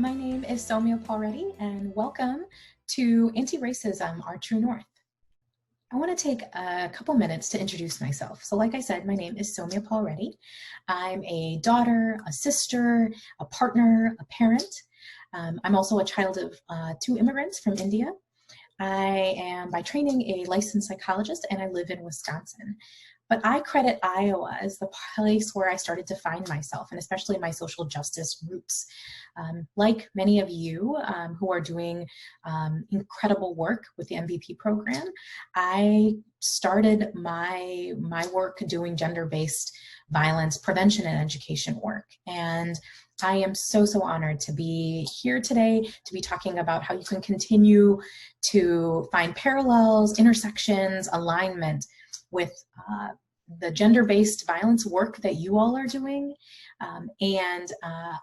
my name is Soumya Paulreddy, and welcome to Anti-Racism, Our True North. I want to take a couple minutes to introduce myself. So like I said, my name is Soumya Paulreddy. I'm a daughter, a sister, a partner, a parent. I'm also a child of two immigrants from India. I am by training a licensed psychologist, and I live in Wisconsin. But I credit Iowa as the place where I started to find myself, and especially my social justice roots. Like many of you who are doing incredible work with the MVP program, I started my work doing gender-based violence prevention and education work. And I am so honored to be here today to be talking about how you can continue to find parallels, intersections, alignment with the gender-based violence work that you all are doing and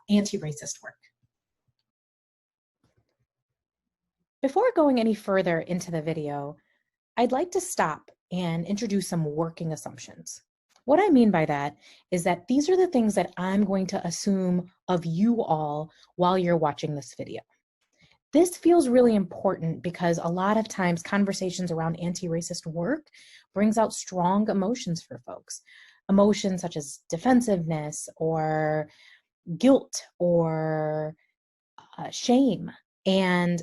anti-racist work. Before going any further into the video, I'd like to stop and introduce some working assumptions. What I mean by that is that these are the things that I'm going to assume of you all while you're watching this video. This feels really important because a lot of times conversations around anti-racist work brings out strong emotions for folks. Emotions such as defensiveness or guilt or shame. And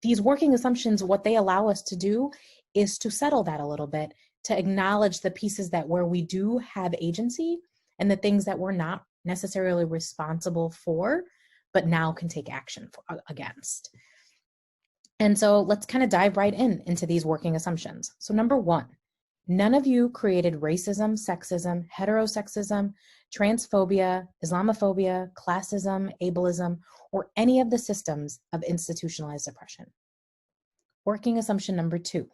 these working assumptions, what they allow us to do is to settle that a little bit, to acknowledge the pieces that where we do have agency and the things that we're not necessarily responsible for, but now can take action against. And so let's kind of dive right into these working assumptions. So number one, none of you created racism, sexism, heterosexism, transphobia, Islamophobia, classism, ableism, or any of the systems of institutionalized oppression. Working assumption number two,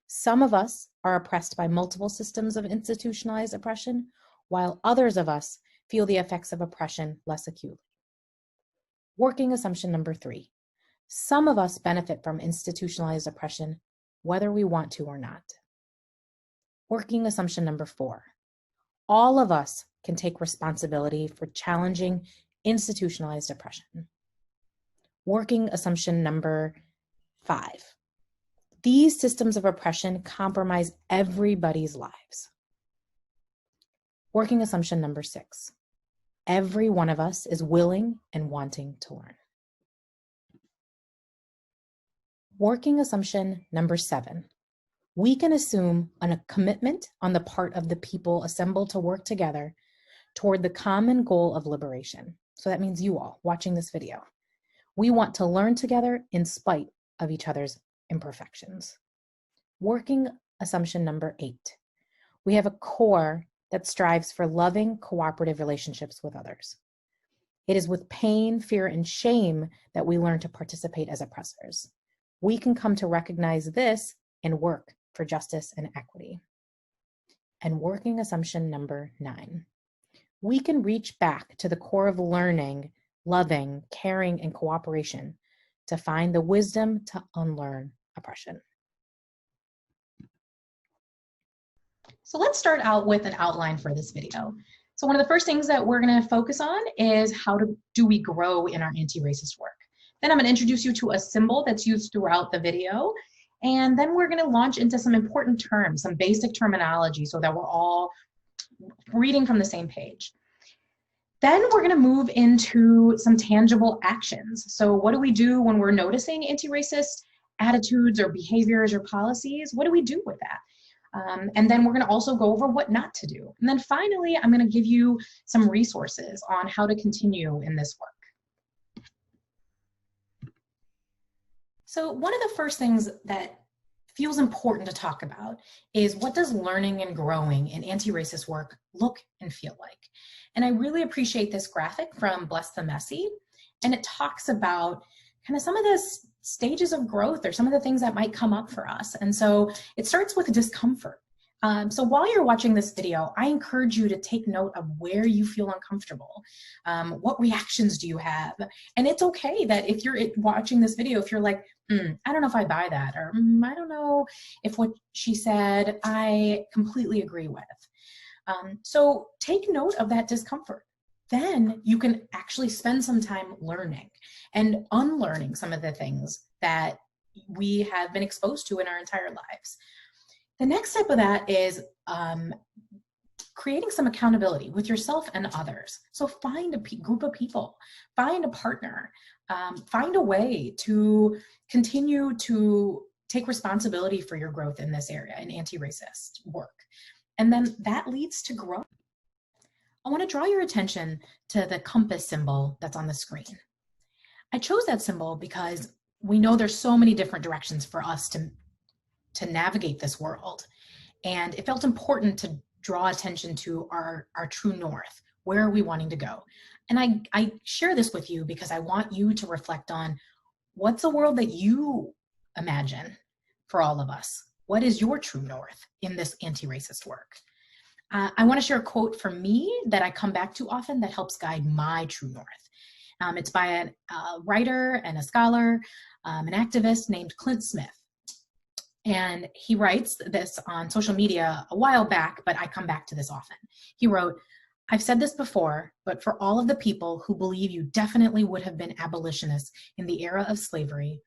some of us are oppressed by multiple systems of institutionalized oppression, while others of us feel the effects of oppression less acutely. Working assumption number three, some of us benefit from institutionalized oppression, whether we want to or not. Working assumption number four, all of us can take responsibility for challenging institutionalized oppression. Working assumption number five, these systems of oppression compromise everybody's lives. Working assumption number six, every one of us is willing and wanting to learn. Working assumption number seven, we can assume a commitment on the part of the people assembled to work together toward the common goal of liberation. So that means you all watching this video. We want to learn together in spite of each other's imperfections. Working assumption number eight, we have a core that strives for loving, cooperative relationships with others. It is with pain, fear, and shame that we learn to participate as oppressors. We can come to recognize this and work for justice and equity. And working assumption number nine, we can reach back to the core of learning, loving, caring, and cooperation to find the wisdom to unlearn oppression. So let's start out with an outline for this video. So one of the first things that we're going to focus on is how do we grow in our anti-racist work. Then I'm going to introduce you to a symbol that's used throughout the video. And then we're going to launch into some important terms, some basic terminology so that we're all reading from the same page. Then we're going to move into some tangible actions. So what do we do when we're noticing anti-racist attitudes or behaviors or policies? What do we do with that? And then we're going to also go over what not to do. And then finally, I'm going to give you some resources on how to continue in this work. So one of the first things that feels important to talk about is what does learning and growing in anti-racist work look and feel like? And I really appreciate this graphic from Bless the Messy. And it talks about kind of some of the stages of growth or some of the things that might come up for us. And so it starts with discomfort. So while you're watching this video, I encourage you to take note of where you feel uncomfortable. What reactions do you have? And it's okay that if you're watching this video, if you're like, I don't know if I buy that, or I don't know if what she said I completely agree with. So take note of that discomfort. then you can actually spend some time learning and unlearning some of the things that we have been exposed to in our entire lives. The next step of that is creating some accountability with yourself and others. So find a group of people, find a partner, find a way to continue to take responsibility for your growth in this area in anti-racist work. And then that leads to growth. I want to draw your attention to the compass symbol that's on the screen. I chose that symbol because we know there's so many different directions for us to navigate this world. And it felt important to draw attention to our true north. Where are we wanting to go? And I share this with you because I want you to reflect on what's a world that you imagine for all of us. What is your true north in this anti-racist work? I want to share a quote from me that I come back to often that helps guide my true north. It's by a writer and a scholar, an activist named Clint Smith. And he writes this on social media a while back, but I come back to this often. He wrote, "I've said this before, but for all of the people who believe you definitely would have been abolitionists in the era of slavery,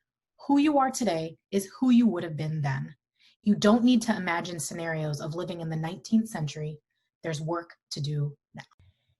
who you are today is who you would have been then. You don't need to imagine scenarios of living in the 19th century. There's work to do now."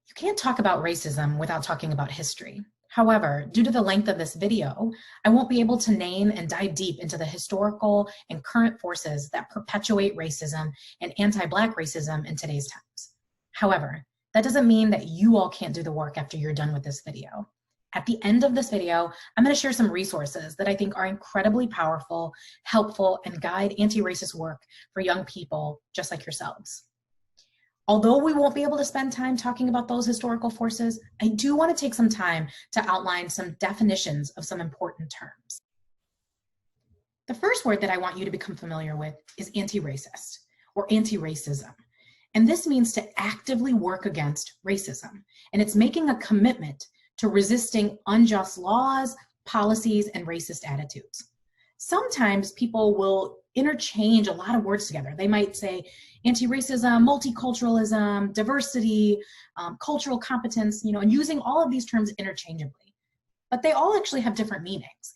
You can't talk about racism without talking about history. However, due to the length of this video, I won't be able to name and dive deep into the historical and current forces that perpetuate racism and anti-Black racism in today's times. However, that doesn't mean that you all can't do the work after you're done with this video. At the end of this video, I'm going to share some resources that I think are incredibly powerful, helpful, and guide anti-racist work for young people just like yourselves. Although we won't be able to spend time talking about those historical forces, I do want to take some time to outline some definitions of some important terms. The first word that I want you to become familiar with is anti-racist or anti-racism. And this means to actively work against racism. And it's making a commitment to resisting unjust laws, policies, and racist attitudes. Sometimes people will interchange a lot of words together. They might say anti-racism, multiculturalism, diversity, cultural competence, and using all of these terms interchangeably. But they all actually have different meanings.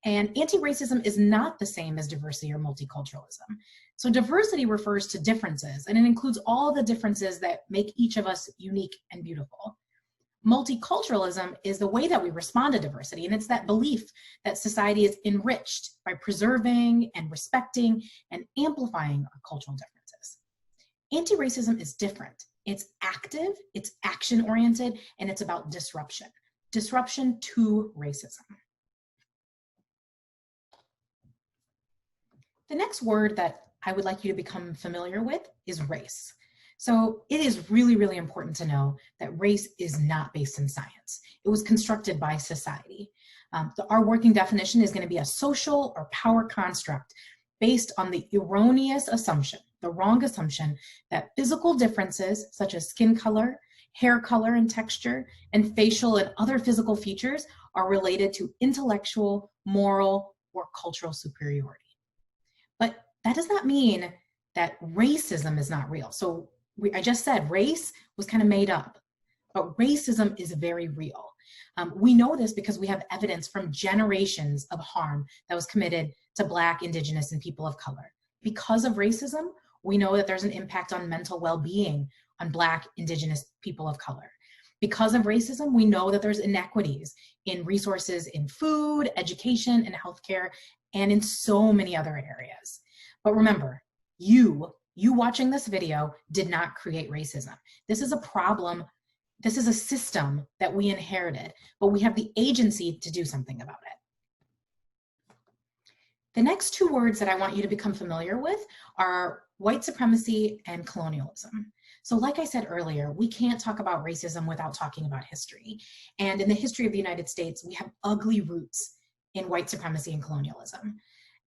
And anti-racism is not the same as diversity or multiculturalism. So diversity refers to differences, and it includes all the differences that make each of us unique and beautiful. Multiculturalism is the way that we respond to diversity, and it's that belief that society is enriched by preserving and respecting and amplifying our cultural differences. Anti-racism is different. It's active, it's action-oriented, and it's about disruption. Disruption to racism. The next word that I would like you to become familiar with is race. So it is really, really important to know that race is not based in science. It was constructed by society. Our working definition is going to be a social or power construct based on the erroneous assumption, the wrong assumption, that physical differences such as skin color, hair color and texture, and facial and other physical features are related to intellectual, moral, or cultural superiority. But that does not mean that racism is not real. So I just said race was kind of made up, but racism is very real. We know this because we have evidence from generations of harm that was committed to Black, Indigenous, and people of color. Because of racism, we know that there's an impact on mental well-being on Black, Indigenous, people of color. Because of racism, we know that there's inequities in resources in food, education, and healthcare, and in so many other areas. But remember, you watching this video did not create racism. This is a problem. This is a system that we inherited, but we have the agency to do something about it. The next two words that I want you to become familiar with are white supremacy and colonialism. So like I said earlier, we can't talk about racism without talking about history. And in the history of the United States, we have ugly roots in white supremacy and colonialism.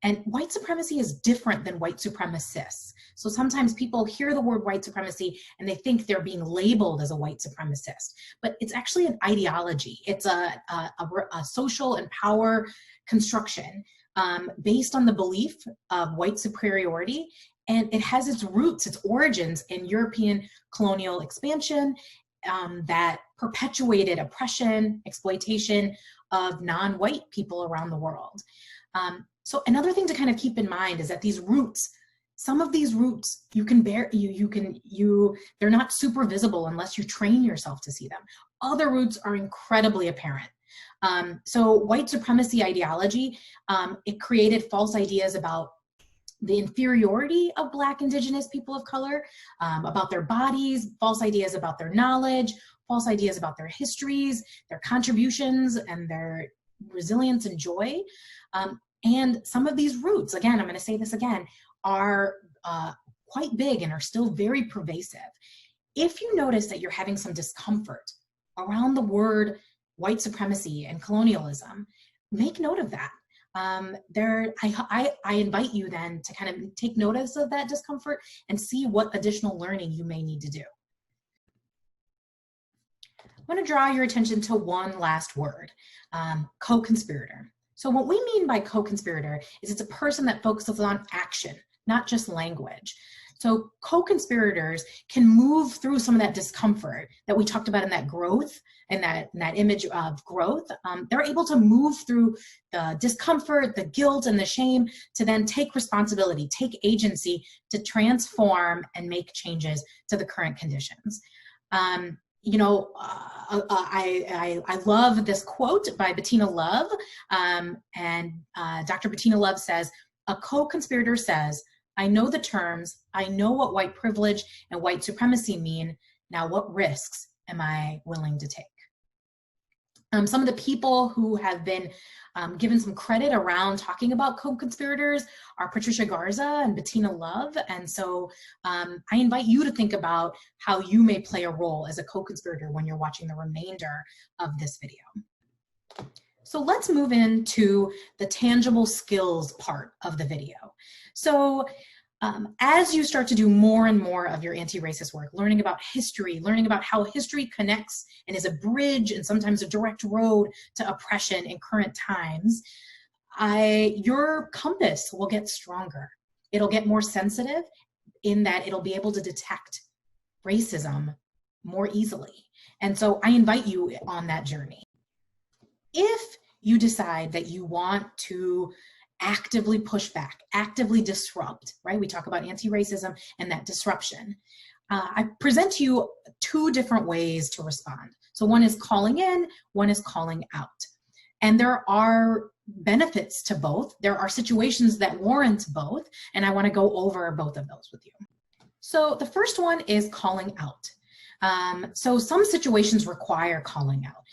And white supremacy is different than white supremacists. So sometimes people hear the word white supremacy and they think they're being labeled as a white supremacist, but it's actually an ideology. It's a social and power construction based on the belief of white superiority. And it has its roots, its origins in European colonial expansion that perpetuated oppression, exploitation of non-white people around the world. So another thing to kind of keep in mind is that these roots, some of these roots you can bear, they're not super visible unless you train yourself to see them. Other roots are incredibly apparent. So white supremacy ideology, it created false ideas about the inferiority of Black, Indigenous people of color, about their bodies, false ideas about their knowledge, false ideas about their histories, their contributions, and their resilience and joy. And some of these roots, again, I'm going to say this again, are quite big and are still very pervasive. If you notice that you're having some discomfort around the word white supremacy and colonialism, make note of that. I invite you then to kind of take notice of that discomfort and see what additional learning you may need to do. I want to draw your attention to one last word, co-conspirator. So what we mean by co-conspirator is it's a person that focuses on action, not just language. So co-conspirators can move through some of that discomfort that we talked about in that growth and that image of growth. They're able to move through the discomfort, the guilt, and the shame to then take responsibility, take agency to transform and make changes to the current conditions. I love this quote by Bettina Love, and Dr. Bettina Love says, "A co-conspirator says, I know the terms, I know what white privilege and white supremacy mean. Now what risks am I willing to take?" Some of the people who have been given some credit around talking about co-conspirators are Patricia Garza and Bettina Love. And so I invite you to think about how you may play a role as a co-conspirator when you're watching the remainder of this video. So let's move into the tangible skills part of the video. So as you start to do more and more of your anti-racist work, learning about history, learning about how history connects and is a bridge and sometimes a direct road to oppression in current times, your compass will get stronger. It'll get more sensitive in that it'll be able to detect racism more easily. And so I invite you on that journey. If you decide that you want to actively push back, actively disrupt, right? We talk about anti-racism and that disruption. I present to you two different ways to respond. So one is calling in, one is calling out. And there are benefits to both. There are situations that warrant both, and I want to go over both of those with you. So the first one is calling out. So some situations require calling out.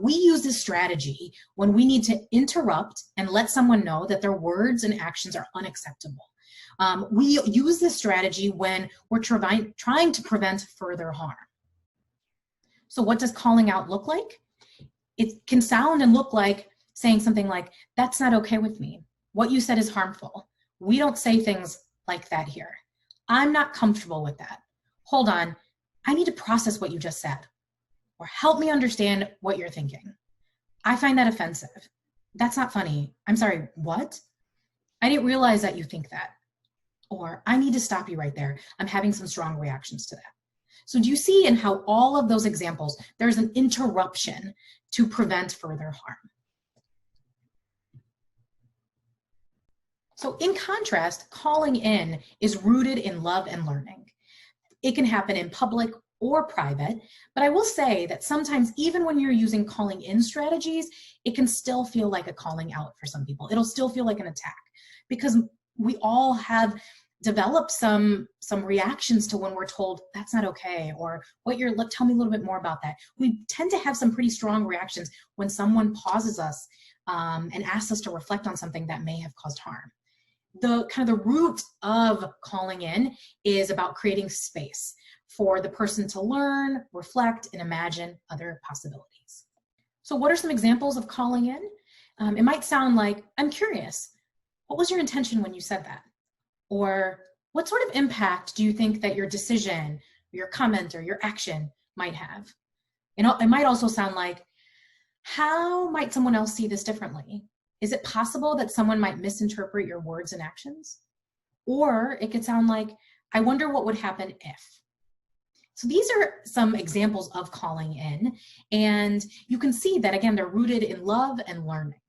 We use this strategy when we need to interrupt and let someone know that their words and actions are unacceptable. We use this strategy when we're trying to prevent further harm. So what does calling out look like? It can sound and look like saying something like, "That's not okay with me. What you said is harmful. We don't say things like that here. I'm not comfortable with that. Hold on. I need to process what you just said," or "Help me understand what you're thinking. I find that offensive. That's not funny. I'm sorry, what? I didn't realize that you think that." Or "I need to stop you right there. I'm having some strong reactions to that." So do you see in how all of those examples, there's an interruption to prevent further harm? So in contrast, calling in is rooted in love and learning. It can happen in public or private, but I will say that sometimes even when you're using calling in strategies, it can still feel like a calling out for some people. It'll still feel like an attack because we all have developed some reactions to when we're told that's not okay, or tell me a little bit more about that. We tend to have some pretty strong reactions when someone pauses us and asks us to reflect on something that may have caused harm. The root of calling in is about creating space for the person to learn, reflect, and imagine other possibilities. So what are some examples of calling in? It might sound like, "I'm curious, what was your intention when you said that?" Or "What sort of impact do you think that your decision, or your comment, or your action might have?" It might also sound like, "How might someone else see this differently? Is it possible that someone might misinterpret your words and actions?" Or it could sound like, "I wonder what would happen if." So these are some examples of calling in, and you can see that, again, they're rooted in love and learning.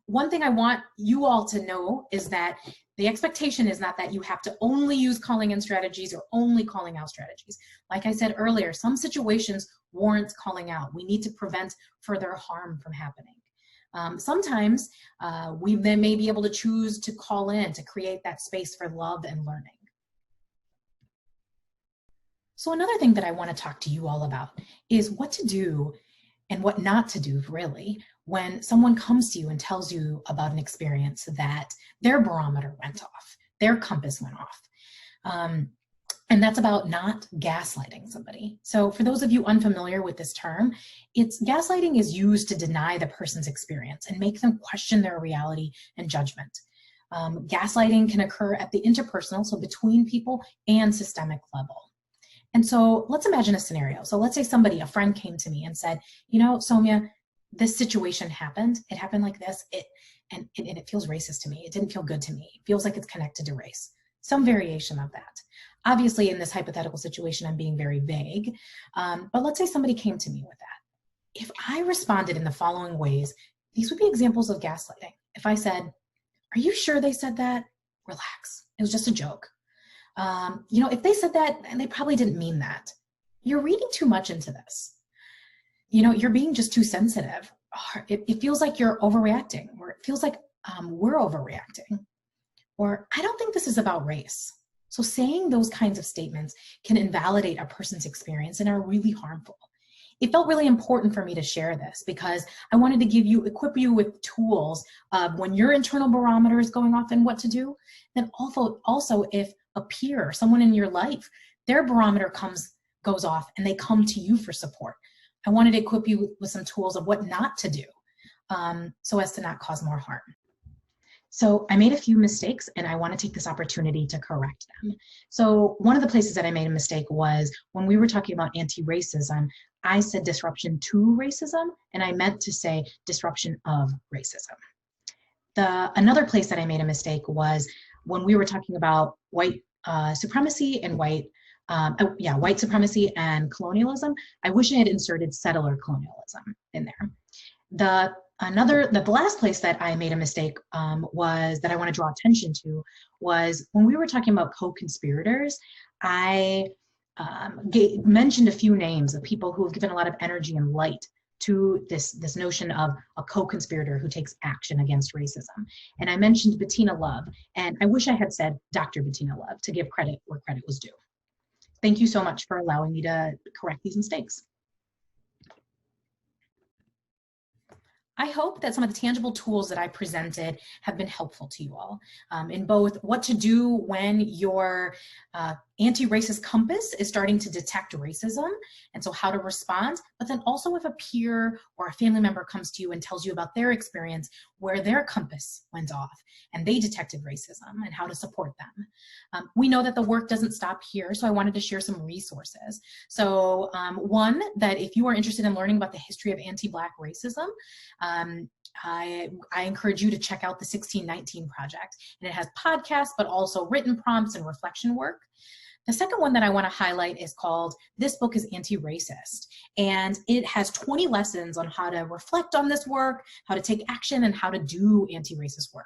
One thing I want you all to know is that the expectation is not that you have to only use calling in strategies or only calling out strategies. Like I said earlier, some situations warrant calling out. We need to prevent further harm from happening. Sometimes we then may be able to choose to call in to create that space for love and learning. So another thing that I want to talk to you all about is what to do and what not to do, really, when someone comes to you and tells you about an experience that their barometer went off, their compass went off. And that's about not gaslighting somebody. So for those of you unfamiliar with this term, gaslighting is used to deny the person's experience and make them question their reality and judgment. Gaslighting can occur at the interpersonal, so between people, and systemic level. And so let's imagine a scenario. So let's say a friend came to me and said, you know, Soumya, this situation happened. It happened like this, and it feels racist to me. It didn't feel good to me. It feels like it's connected to race. Some variation of that. Obviously, in this hypothetical situation, I'm being very vague, but let's say somebody came to me with that. If I responded in the following ways, these would be examples of gaslighting. If I said, are you sure they said that? Relax. It was just a joke. You know, if they said that, and they probably didn't mean that. You're reading too much into this. You know, you're being just too sensitive. It feels like you're overreacting, or it feels like we're overreacting. Or I don't think this is about race. So saying those kinds of statements can invalidate a person's experience and are really harmful. It felt really important for me to share this because I wanted to equip you with tools when your internal barometer is going off and what to do. Then also if a peer, someone in your life, their barometer goes off and they come to you for support. I wanted to equip you with some tools of what not to do so as to not cause more harm. So I made a few mistakes and I want to take this opportunity to correct them. So one of the places that I made a mistake was when we were talking about anti-racism, I said disruption to racism, and I meant to say disruption of racism. Another place that I made a mistake was when we were talking about white supremacy and white supremacy and colonialism. I wish I had inserted settler colonialism in there. The last place that I made a mistake was that I want to draw attention to was when we were talking about co-conspirators. I mentioned a few names of people who have given a lot of energy and light to this notion of a co-conspirator who takes action against racism. And I mentioned Bettina Love, and I wish I had said Dr. Bettina Love to give credit where credit was due. Thank you so much for allowing me to correct these mistakes. I hope that some of the tangible tools that I presented have been helpful to you all in both what to do when your anti-racist compass is starting to detect racism, and so how to respond, but then also if a peer or a family member comes to you and tells you about their experience where their compass went off and they detected racism and how to support them. We know that the work doesn't stop here, so I wanted to share some resources. So one, that if you are interested in learning about the history of anti-Black racism, I encourage you to check out the 1619 Project, and it has podcasts, but also written prompts and reflection work. The second one that I want to highlight is called This Book is Anti-Racist, and it has 20 lessons on how to reflect on this work, how to take action, and how to do anti-racist work.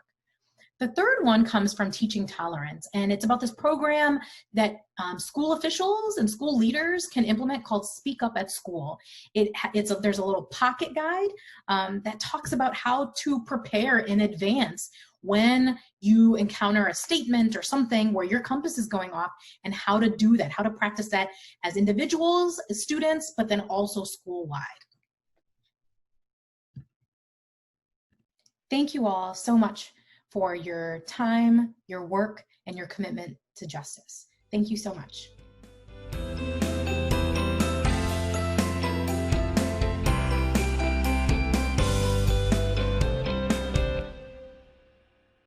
The third one comes from Teaching Tolerance, and it's about this program that school officials and school leaders can implement called Speak Up at School. There's a little pocket guide that talks about how to prepare in advance when you encounter a statement or something where your compass is going off, and how to do that, how to practice that as individuals, as students, but then also school-wide. Thank you all so much for your time, your work, and your commitment to justice. Thank you so much.